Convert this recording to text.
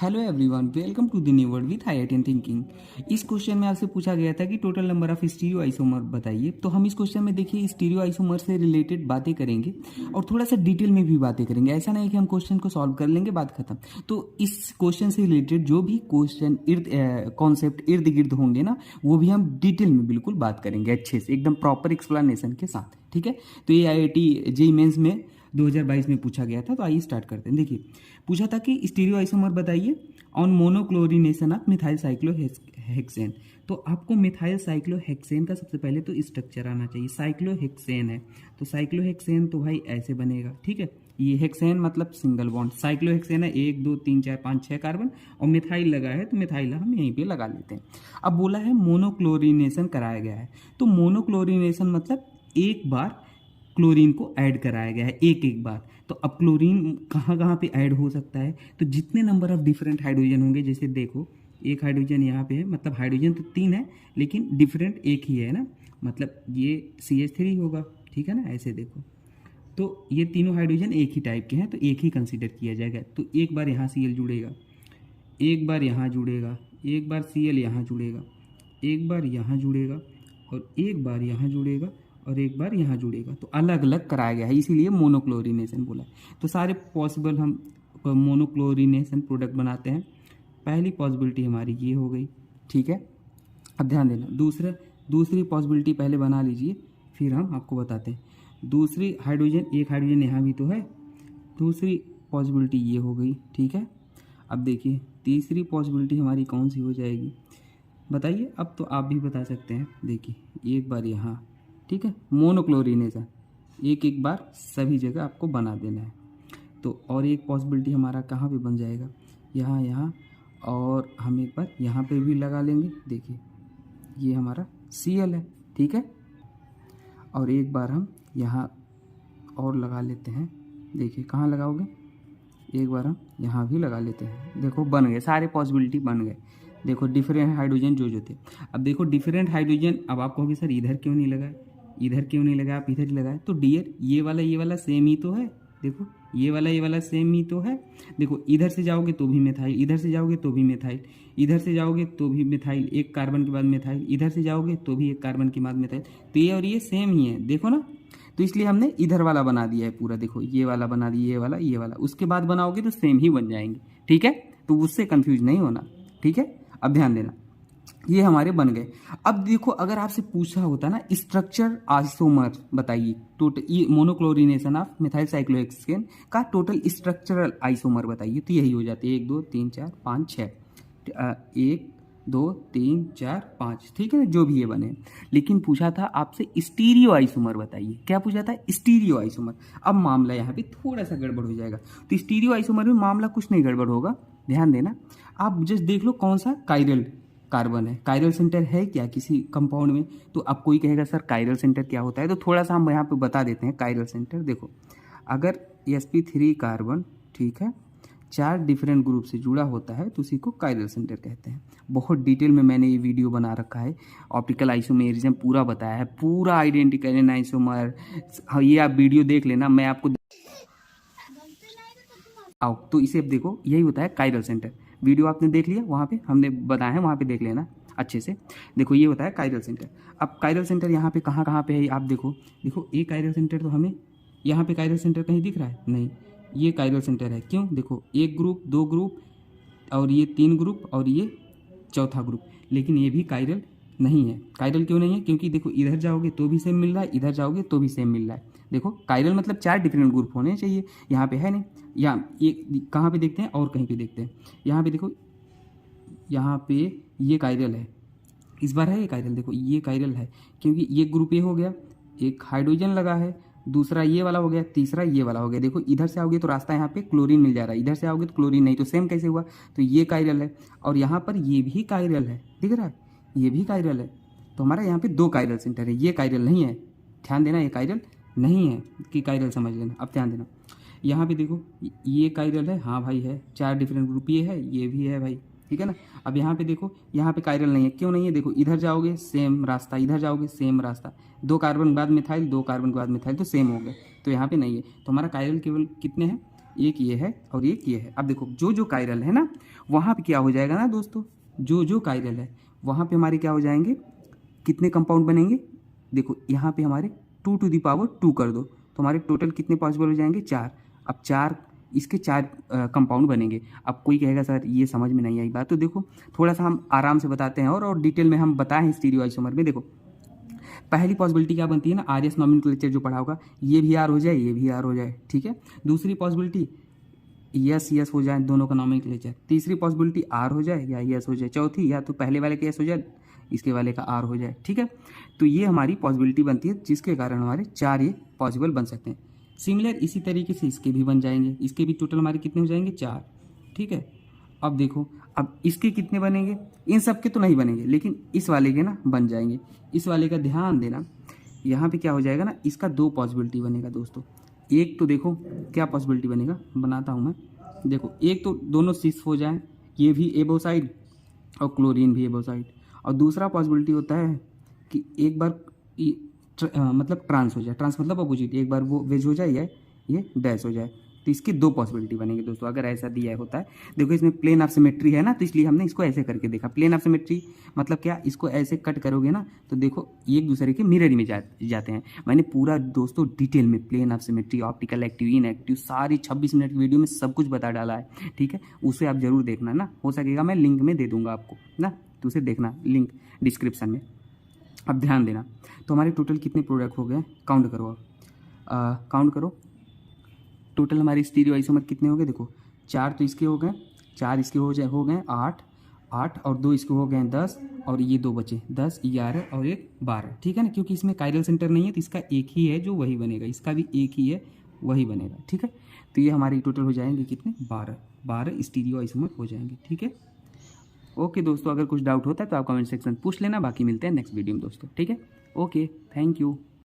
Hello everyone, welcome to the new world with IIT thinking. इस question में आपसे पूछा गया था कि total number of stereo isomer बताइए। तो हम इस क्वेश्चन में देखिए स्टीरियो आइसोमर से रिलेटेड बातें करेंगे और थोड़ा सा डिटेल में भी बातें करेंगे। ऐसा नहीं कि हम क्वेश्चन को सॉल्व कर लेंगे बात खत्म। तो इस क्वेश्चन से रिलेटेड जो भी क्वेश्चन कॉन्सेप्ट इर्द गिर्द होंगे ना, वो भी हम डिटेल में बिल्कुल बात करेंगे अच्छे से, एकदम प्रॉपर एक्सप्लेनेशन के साथ। ठीक है, तो ये IIT जेईई मेंस में 2022 में पूछा गया था। तो आइए स्टार्ट करते हैं। देखिए पूछा था कि स्टीरियो आइसोमर बताइए on monochlorination of methyl cyclohexane. तो आपको मिथाइल साइक्लोहेक्सेन का सबसे पहले तो स्ट्रक्चर आना चाहिए। साइक्लोहेक्सेन है तो साइक्लोहेक्सेन तो भाई ऐसे बनेगा। ठीक है, ये हेक्सेन मतलब सिंगल बॉन्ड, साइक्लोहेक्सेन है 1 2 3 4 5 6 कार्बन, और मिथाइल लगा है तो मिथाइल हम यहीं पे लगा लेते हैं। अब बोला है मोनोक्लोरिनेशन कराया गया है, तो मोनोक्लोरिनेशन मतलब एक बार क्लोरीन को ऐड कराया गया है, एक एक बार। तो अब क्लोरीन कहाँ कहाँ पे ऐड हो सकता है, तो जितने नंबर ऑफ डिफरेंट हाइड्रोजन होंगे, जैसे देखो एक हाइड्रोजन यहाँ पे है, मतलब हाइड्रोजन तो 3 है लेकिन डिफरेंट एक ही है ना, मतलब ये CH3 होगा। ठीक है ना, ऐसे देखो तो ये तीनों हाइड्रोजन एक ही टाइप के हैं तो एक ही कंसीडर किया जाएगा। तो एक बार यहाँ Cl जुड़ेगा, एक बार यहाँ जुड़ेगा, एक बार Cl यहाँ जुड़ेगा, एक बार यहाँ जुड़ेगा, और एक बार यहाँ जुड़ेगा, और एक बार यहाँ जुड़ेगा। तो अलग अलग कराया गया है, इसीलिए मोनोक्लोरिनेशन बोला। तो सारे पॉसिबल हम मोनोक्लोरिनेशन प्रोडक्ट बनाते हैं। पहली पॉसिबिलिटी हमारी ये हो गई। ठीक है, अब ध्यान देना, दूसरी पॉसिबिलिटी पहले बना लीजिए, फिर हम आपको बताते हैं। दूसरी हाइड्रोजन, एक हाइड्रोजन यहाँ भी तो है, दूसरी पॉसिबिलिटी ये हो गई। ठीक है, अब देखिए तीसरी पॉसिबिलिटी हमारी कौन सी हो जाएगी बताइए। अब तो आप भी बता सकते हैं। देखिए एक बार यहाँ, ठीक है, मोनोक्लोरिनेशन एक एक बार सभी जगह आपको बना देना है। तो और एक पॉसिबिलिटी हमारा कहाँ पे बन जाएगा, यहाँ, और हम एक बार यहाँ पे भी लगा लेंगे। देखिए ये हमारा Cl है। ठीक है, और एक बार हम यहाँ और लगा लेते हैं। देखिए कहाँ लगाओगे, एक बार हम यहाँ भी लगा लेते हैं। देखो बन गए, सारे पॉसिबिलिटी बन गए। देखो डिफरेंट हाइड्रोजन जो थे। अब देखो डिफरेंट हाइड्रोजन, अब आप कहोगे सर इधर क्यों नहीं लगा, इधर क्यों नहीं लगा, आप इधर ही लगाए। तो डियर ये वाला सेम ही तो है। देखो ये वाला सेम ही तो है। देखो इधर से जाओगे तो भी मिथाइल, इधर से जाओगे तो भी मिथाइल, इधर से जाओगे तो भी मिथाइल, एक कार्बन के बाद मिथाइल, इधर से जाओगे तो भी एक कार्बन के बाद मिथाइल। तो ये और ये सेम ही है, देखो ना। तो इसलिए हमने इधर वाला बना दिया है पूरा। देखो ये वाला बना दिया, ये वाला, उसके बाद बनाओगे तो सेम ही बन जाएंगे। ठीक है, तो उससे कंफ्यूज नहीं होना। ठीक है, अब ध्यान देना, ये हमारे बन गए। अब देखो अगर आपसे पूछा होता ना स्ट्रक्चर आइसोमर बताइए, टोटल ये मोनोक्लोरिनेशन ऑफ मिथाइल साइक्लोहेक्सेन का टोटल स्ट्रक्चरल आइसोमर बताइए, तो यही हो जाते हैं 1 2 3 4 5 6, 1 2 3 4 5। ठीक है ना, जो भी ये बने। लेकिन पूछा था आपसे स्टीरियो आइसोमर बताइए। क्या पूछा था, स्टीरियो आइसोमर। अब मामला यहाँ पे थोड़ा सा गड़बड़ हो जाएगा। तो स्टीरियो आइसोमर में मामला कुछ नहीं गड़बड़ होगा, ध्यान देना। आप जस्ट देख लो कौन सा कायरल कार्बन है, कायरल सेंटर है क्या किसी कंपाउंड में। तो अब कोई कहेगा सर कायरल सेंटर क्या होता है, तो थोड़ा सा हम यहाँ पे बता देते हैं। कायरल सेंटर देखो, अगर sp3 कार्बन, ठीक है, 4 डिफरेंट ग्रुप से जुड़ा होता है तो उसी को कायरल सेंटर कहते हैं। बहुत डिटेल में मैंने ये वीडियो बना रखा है, ऑप्टिकल आइसोमेरिज्म पूरा बताया है, पूरा आइडेंटिकल आइसोमर। ये आप वीडियो देख लेना, मैं आपको आओ। तो इसे अब देखो यही होता है कायरल सेंटर। वीडियो आपने देख लिया, वहाँ पे हमने बताया है, वहाँ पे देख लेना अच्छे से। देखो ये होता है कायरल सेंटर। अब कायरल सेंटर यहाँ पे कहाँ कहाँ पे है आप देखो। देखो एक कायरल सेंटर तो हमें यहाँ पे कायरल सेंटर कहीं दिख रहा है नहीं, ये कायरल सेंटर है। क्यों, देखो 1 ग्रुप 2 ग्रुप और ये 3 ग्रुप और ये चौथा ग्रुप, लेकिन ये भी कायरल नहीं है। कायरल क्यों नहीं है, क्योंकि देखो इधर जाओगे तो भी सेम मिल रहा है, इधर जाओगे तो भी सेम मिल रहा है। देखो कायरल मतलब 4 डिफरेंट ग्रुप होने चाहिए, यहाँ पे है नहीं। यहाँ ये कहाँ पे देखते हैं और कहीं पे देखते हैं। यहाँ पे देखो, यहाँ पे ये कायरल है, इस बार है ये कायरल। देखो ये कायरल है क्योंकि ये ग्रुप ए हो गया, एक हाइड्रोजन लगा है, दूसरा ये वाला हो गया, तीसरा ये वाला हो गया। देखो इधर से आओगे तो रास्ता यहाँ पे क्लोरीन मिल जा रहा है, इधर से आओगे तो क्लोरीन नहीं, तो सेम कैसे हुआ। तो ये कायरल है और यहाँ पर ये भी कायरल है, दिख रहा है, ये भी कायरल है। तो हमारा यहाँ पे 2 कायरल सेंटर है, ये कायरल नहीं है, ध्यान देना, ये कायरल नहीं है कि कायरल समझ लेना। अब ध्यान देना, यहाँ पे देखो ये कायरल है, हाँ भाई है, 4 डिफरेंट ग्रुप ये है, ये भी है भाई, ठीक है ना। अब यहाँ पे देखो, यहाँ पे कायरल नहीं है, क्यों नहीं है, देखो इधर जाओगे सेम रास्ता, इधर जाओगे सेम रास्ता, 2 कार्बन के बाद मिथाइल, 2 कार्बन के बाद मिथाइल, तो सेम हो गए, तो यहाँ पे नहीं है। तो हमारा कायरल केवल कितने हैं, एक ये है और एक ये है। अब देखो जो जो कायरल है ना वहाँ पे क्या हो जाएगा ना दोस्तों, जो जो कायरल है वहाँ पे हमारे क्या हो जाएंगे, कितने कंपाउंड बनेंगे। देखो यहाँ पे हमारे 2 टू द पावर 2 कर दो तो हमारे टोटल कितने पॉसिबल हो जाएंगे, 4। अब 4 इसके 4 कंपाउंड बनेंगे। अब कोई कहेगा सर ये समझ में नहीं आई बात, तो देखो थोड़ा सा हम आराम से बताते हैं और डिटेल में हम बताएं स्टीरियो आइसोमर में। देखो पहली पॉसिबिलिटी क्या बनती है ना, आर एस नॉमेनक्लेचर जो पढ़ा होगा, ये भी आर हो जाए ये भी आर हो जाए, ठीक है। दूसरी पॉसिबिलिटी यस यस हो जाए दोनों का नॉमेनक्लेचर। तीसरी पॉसिबिलिटी आर हो जाए या यस हो जाए। चौथी या तो पहले वाले का यस हो जाए इसके वाले का आर हो जाए, ठीक है। तो ये हमारी पॉसिबिलिटी बनती है जिसके कारण हमारे 4 ये पॉसिबल बन सकते हैं। सिमिलर इसी तरीके से इसके भी बन जाएंगे, इसके भी टोटल हमारे कितने हो जाएंगे, 4, ठीक है। अब देखो अब इसके कितने बनेंगे, इन सब के तो नहीं बनेंगे लेकिन इस वाले के ना बन जाएंगे। इस वाले का ध्यान देना, यहाँ पे क्या हो जाएगा ना, इसका 2 पॉसिबिलिटी बनेगा दोस्तों। एक तो देखो क्या पॉसिबिलिटी बनेगा, बनाता हूँ मैं। देखो एक तो दोनों सिस हो जाए, ये भी एबो साइड और क्लोरीन भी एबो साइड। और दूसरा पॉसिबिलिटी होता है कि एक बार मतलब ट्रांस हो जाए, ट्रांस मतलब अपोजिट, एक बार वो वेज हो जाए या ये डैश हो जाए। तो इसकी 2 पॉसिबिलिटी बनेगी दोस्तों अगर ऐसा दिया होता है। देखो इसमें प्लेन ऑफ सिमेट्री है ना, तो इसलिए हमने इसको ऐसे करके देखा। प्लेन ऑफ सिमेट्री मतलब क्या, इसको ऐसे कट करोगे ना तो देखो एक दूसरे के मिरर में जाते हैं। मैंने पूरा दोस्तों डिटेल में plane of symmetry, optical active, inactive, सारी 26 मिनट की वीडियो में सब कुछ बता डाला है, ठीक है। उसे आप जरूर देखना ना, हो सकेगा मैं लिंक में दे दूंगा आपको ना, तो उसे देखना, लिंक डिस्क्रिप्शन में। अब ध्यान देना, तो हमारे टोटल कितने प्रोडक्ट हो गए, काउंट करो अब, काउंट करो टोटल हमारे स्टीरियो आइसोमर कितने हो गए। देखो 4 तो इसके हो गए, 4 इसके हो गए 8 और 2 इसके हो गए 10 और ये 2 बचे 10, 11 और 1 12, ठीक है ना। क्योंकि इसमें कायरल सेंटर नहीं है तो इसका एक ही है जो वही बनेगा, इसका भी एक ही है वही बनेगा, ठीक है। तो ये हमारे टोटल हो जाएंगे कितने, 12 स्टीरियो आइसोमर हो जाएंगे, ठीक है। ओके दोस्तों, अगर कुछ डाउट होता है तो आप कमेंट सेक्शन पूछ लेना, बाकी मिलते हैं नेक्स्ट वीडियो में दोस्तों, ठीक है। Okay, thank you.